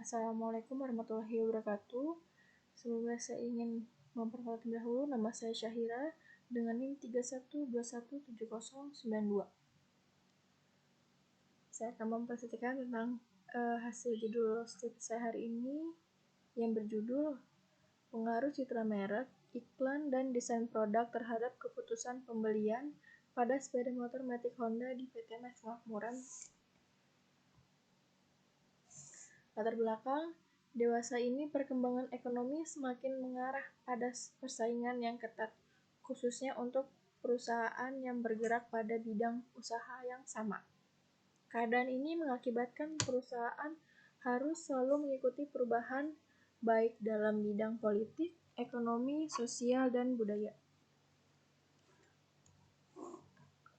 Assalamualaikum warahmatullahi wabarakatuh. Sebelumnya saya ingin memperkenalkan dahulu, nama saya Syahira dengan NIM 31217092. Saya akan mempresentasikan tentang hasil judul skripsi saya hari ini yang berjudul Pengaruh Citra Merek, Iklan, dan Desain Produk terhadap Keputusan Pembelian pada Sepeda Motor Matic Honda di PT Max Makmuran. Latar belakang, dewasa ini perkembangan ekonomi semakin mengarah pada persaingan yang ketat, khususnya untuk perusahaan yang bergerak pada bidang usaha yang sama. Keadaan ini mengakibatkan perusahaan harus selalu mengikuti perubahan baik dalam bidang politik, ekonomi, sosial, dan budaya.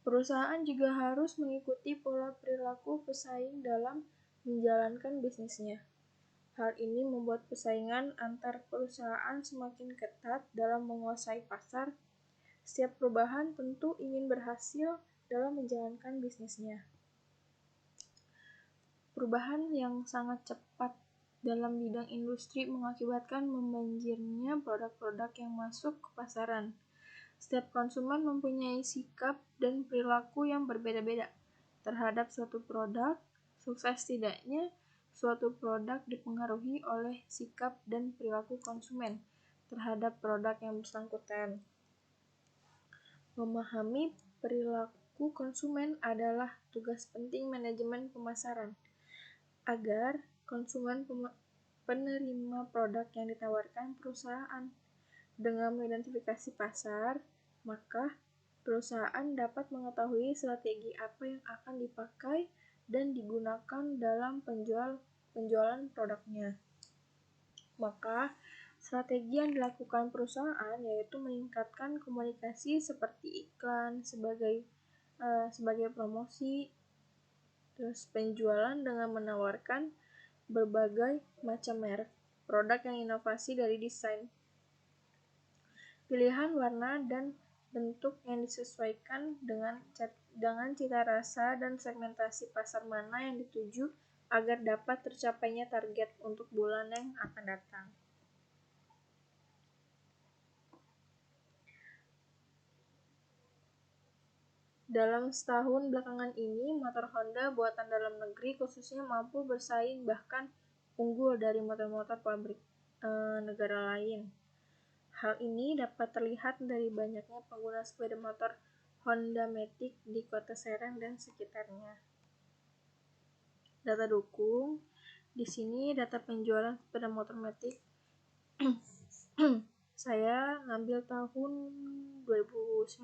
Perusahaan juga harus mengikuti pola perilaku pesaing dalam menjalankan bisnisnya. Hal ini membuat persaingan antar perusahaan semakin ketat dalam menguasai pasar. Setiap perubahan tentu ingin berhasil dalam menjalankan bisnisnya. Perubahan yang sangat cepat dalam bidang industri mengakibatkan membanjirnya produk-produk yang masuk ke pasaran. Setiap konsumen mempunyai sikap dan perilaku yang berbeda-beda terhadap suatu produk. Sukses tidaknya suatu produk dipengaruhi oleh sikap dan perilaku konsumen terhadap produk yang bersangkutan. Memahami perilaku konsumen adalah tugas penting manajemen pemasaran, agar konsumen penerima produk yang ditawarkan perusahaan. Dengan mengidentifikasi pasar, maka perusahaan dapat mengetahui strategi apa yang akan dipakai dan digunakan dalam penjualan produknya. Maka, strategi yang dilakukan perusahaan yaitu meningkatkan komunikasi seperti iklan sebagai promosi, terus penjualan dengan menawarkan berbagai macam merek produk yang inovasi dari desain, pilihan warna dan bentuk yang disesuaikan dengan cita rasa dan segmentasi pasar mana yang dituju agar dapat tercapainya target untuk bulan yang akan datang. Dalam setahun belakangan ini, motor Honda buatan dalam negeri khususnya mampu bersaing bahkan unggul dari motor-motor pabrik negara lain. Hal ini dapat terlihat dari banyaknya pengguna sepeda motor Honda Matic di Kota Serang dan sekitarnya. Data dukung. Di sini data penjualan sepeda motor Matic. Saya ngambil tahun 2019.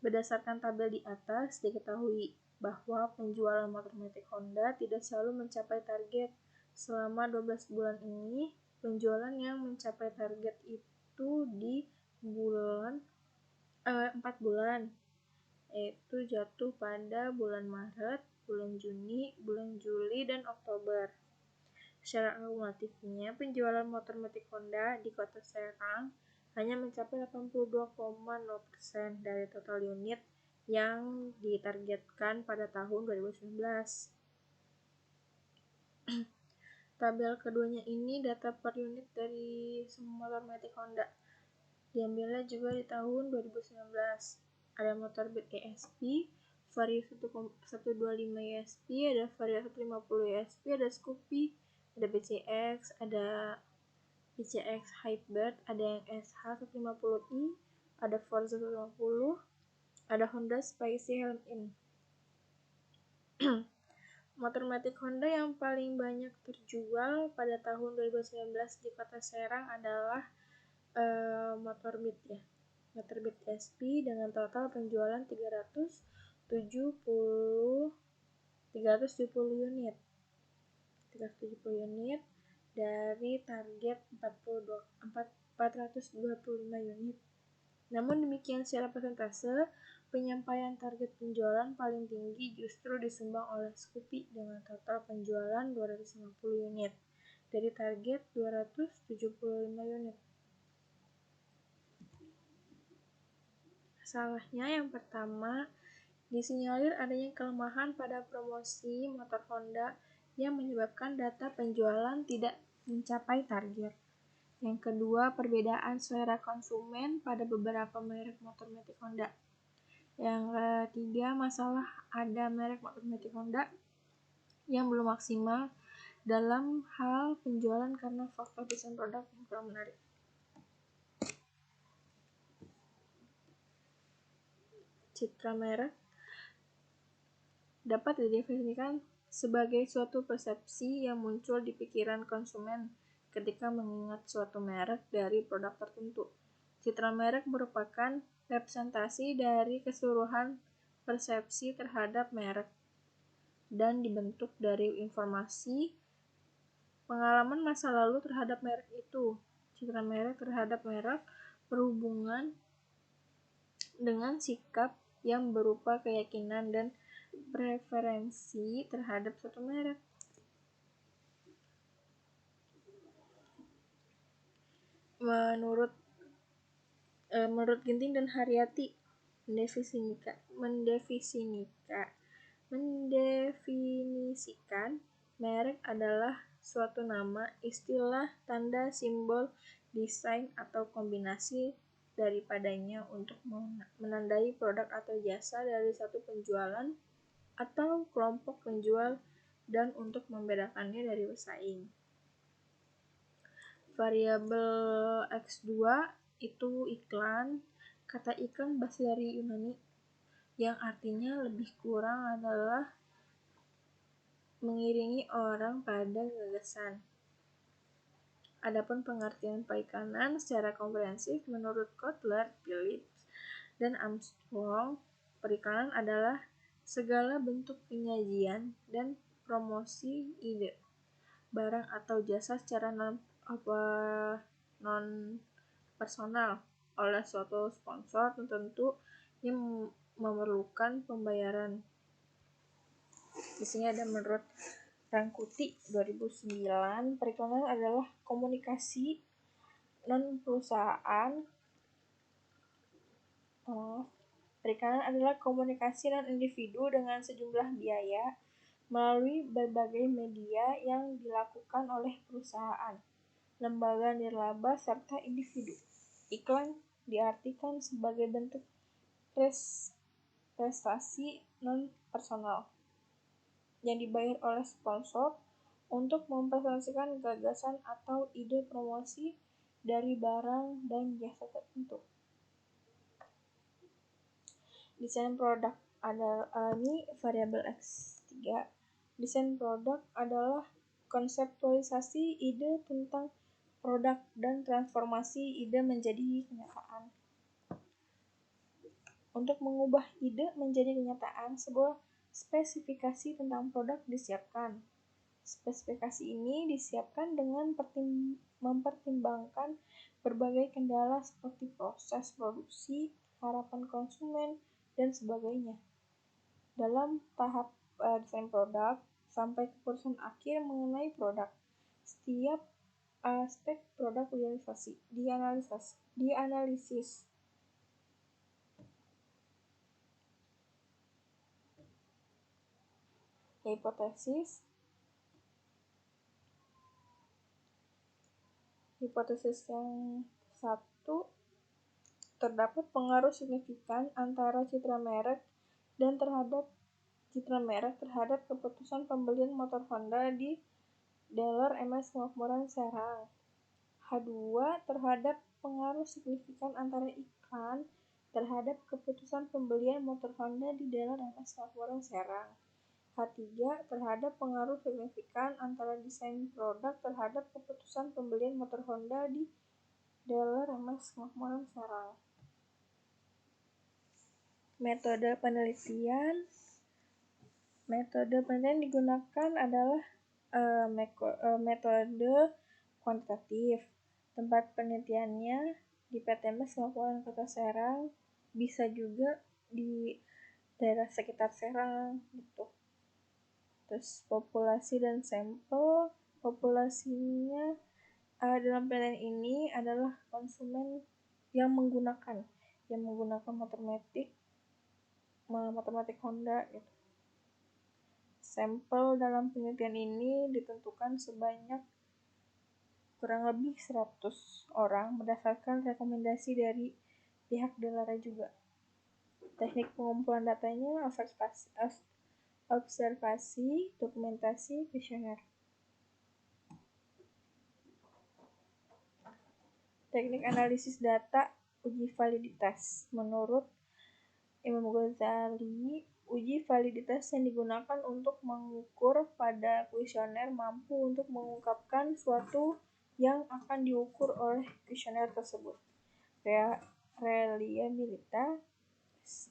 Berdasarkan tabel di atas, diketahui bahwa penjualan motor Matic Honda tidak selalu mencapai target. Selama 12 bulan ini, penjualan yang mencapai target itu di 4 bulan, yaitu jatuh pada bulan Maret, bulan Juni, bulan Juli, dan Oktober. Secara akumulatifnya, penjualan motor Matic Honda di Kota Serang hanya mencapai 82,0% dari total unit yang ditargetkan pada tahun 2019. Tabel keduanya ini data per unit dari semua motor Matic Honda. Diambilnya juga di tahun 2019. Ada motor Beat ESP, Vario 125 ESP, ada Vario 150 ESP, ada Scoopy, ada BCX, ada BCX Hybrid, ada yang SH 150i, ada Forza 150, ada Honda Spicy Helm-In. Motor Matic Honda yang paling banyak terjual pada tahun 2019 di Kota Serang adalah motor Beat ya. Motor Beat SP dengan total penjualan 370 unit. 370 unit dari target 425 unit. Namun demikian secara persentase, penyampaian target penjualan paling tinggi justru disumbang oleh Scoopy dengan total penjualan 250 unit dari target 275 unit. Salahnya yang pertama, disinyalir adanya kelemahan pada promosi motor Honda yang menyebabkan data penjualan tidak mencapai target. Yang kedua, perbedaan selera konsumen pada beberapa merek motor Matic Honda. Yang ketiga, masalah ada merek motor Matic Honda yang belum maksimal dalam hal penjualan karena faktor desain produk yang kurang menarik. Citra merek dapat didefinisikan sebagai suatu persepsi yang muncul di pikiran konsumen ketika mengingat suatu merek dari produk tertentu. Citra merek merupakan representasi dari keseluruhan persepsi terhadap merek dan dibentuk dari informasi pengalaman masa lalu terhadap merek itu. Citra merek terhadap merek berhubungan dengan sikap yang berupa keyakinan dan preferensi terhadap suatu merek. Menurut Ginting dan Haryati, mendefinisikan merek adalah suatu nama, istilah, tanda, simbol, desain, atau kombinasi daripadanya untuk menandai produk atau jasa dari satu penjualan atau kelompok penjual dan untuk membedakannya dari pesaing. Variabel X2 itu iklan. Kata iklan berasal dari Yunani yang artinya lebih kurang adalah mengiringi orang pada gagasan. Adapun pengertian periklanan secara komprehensif menurut Kotler, Phillips, dan Armstrong, periklanan adalah segala bentuk penyajian dan promosi ide, barang atau jasa secara non-personal oleh suatu sponsor tertentu yang memerlukan pembayaran. Di sini ada menurut Rangkuti 2009, periklanan adalah komunikasi non-individu dengan sejumlah biaya melalui berbagai media yang dilakukan oleh perusahaan, lembaga nirlaba, serta individu. Iklan diartikan sebagai bentuk prestasi non-personal yang dibayar oleh sponsor untuk mempresentasikan gagasan atau ide promosi dari barang dan jasa tertentu. Desain produk ini variabel X3. Desain produk adalah konseptualisasi ide tentang produk dan transformasi ide menjadi kenyataan. Untuk mengubah ide menjadi kenyataan, sebuah spesifikasi tentang produk disiapkan. Spesifikasi ini disiapkan dengan mempertimbangkan berbagai kendala seperti proses produksi, harapan konsumen, dan sebagainya. Dalam tahap desain produk sampai keputusan akhir mengenai produk, setiap aspek produk dianalisis. Hipotesis yang satu, terdapat pengaruh signifikan antara citra merek terhadap keputusan pembelian motor Honda di dealer MS Makmuran Serang. H2, terhadap pengaruh signifikan antara iklan terhadap keputusan pembelian motor Honda di dealer MS Makmuran Serang. H3, terhadap pengaruh signifikan antara desain produk terhadap keputusan pembelian motor Honda di dealer MS Makmuran Serang. Metode penelitian digunakan adalah metode kuantitatif. Tempat penelitiannya di PT MES Makmuran Kota Serang, bisa juga di daerah sekitar Serang gitu. Terus populasi dan sampel. Populasinya dalam penelitian ini adalah konsumen yang menggunakan motor Matic Honda gitu. Sampel dalam penelitian ini ditentukan sebanyak kurang lebih 100 orang berdasarkan rekomendasi dari pihak Delara juga. Teknik pengumpulan datanya observasi, dokumentasi, kuesioner. Teknik analisis data, uji validitas. Menurut Imam Ghazali, uji validitas yang digunakan untuk mengukur pada kuesioner mampu untuk mengungkapkan suatu yang akan diukur oleh kuesioner tersebut. Reliabilitas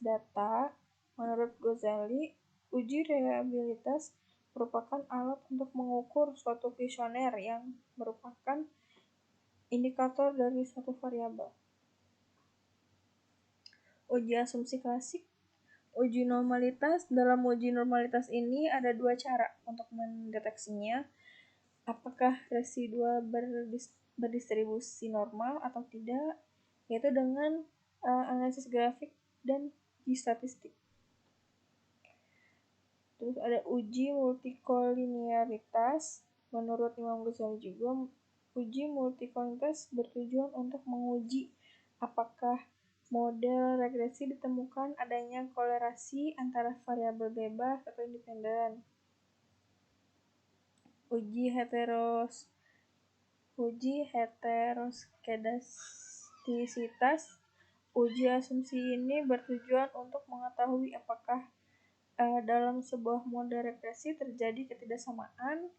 data. Menurut Ghazali, uji reliabilitas merupakan alat untuk mengukur suatu kuesioner yang merupakan indikator dari suatu variabel. Uji asumsi klasik. Uji normalitas. Dalam uji normalitas ini ada dua cara untuk mendeteksinya. Apakah residual berdistribusi normal atau tidak, yaitu dengan analisis grafik dan uji statistik. Terus ada uji multikolinearitas. Menurut Imam Ghazali juga, uji multikolinearitas bertujuan untuk menguji apakah model regresi ditemukan adanya kolerasi antara variabel bebas atau independen. Uji heteroskedastisitas. Uji asumsi ini bertujuan untuk mengetahui apakah dalam sebuah model regresi terjadi ketidaksamaan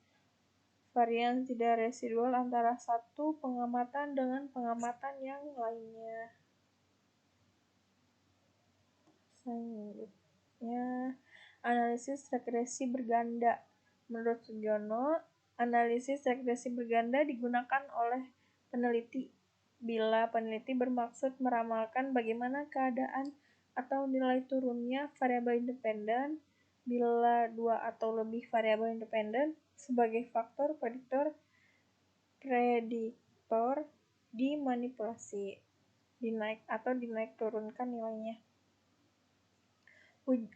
varian tidak residual antara satu pengamatan dengan pengamatan yang lainnya. Selanjutnya, analisis regresi berganda. Menurut Sugiono, analisis regresi berganda digunakan oleh peneliti bila peneliti bermaksud meramalkan bagaimana keadaan atau nilai turunnya variabel independen bila dua atau lebih variabel independen sebagai faktor prediktor dimanipulasi, dinaik turunkan nilainya.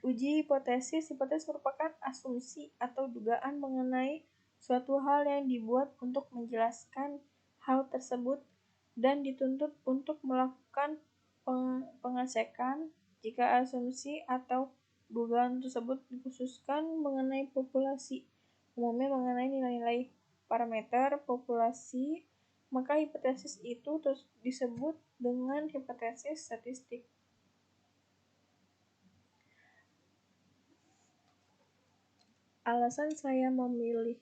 Uji hipotesis. Hipotesis merupakan asumsi atau dugaan mengenai suatu hal yang dibuat untuk menjelaskan hal tersebut dan dituntut untuk melakukan pengecekan jika asumsi atau dugaan tersebut dikhususkan mengenai populasi, umumnya mengenai nilai-nilai parameter populasi, maka hipotesis itu disebut dengan hipotesis statistik. Alasan saya memilih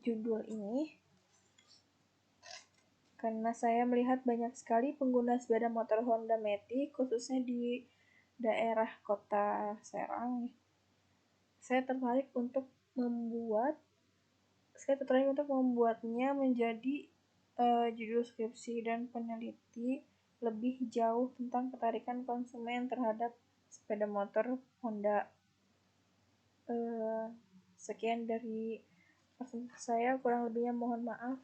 judul ini karena saya melihat banyak sekali pengguna sepeda motor Honda Matic, khususnya di daerah kota Serang. Saya tertarik untuk membuatnya menjadi judul skripsi dan peneliti lebih jauh tentang ketarikan konsumen terhadap sepeda motor Honda. Sekian dari presentasi saya, kurang lebihnya mohon maaf.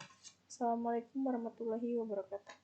Assalamualaikum warahmatullahi wabarakatuh.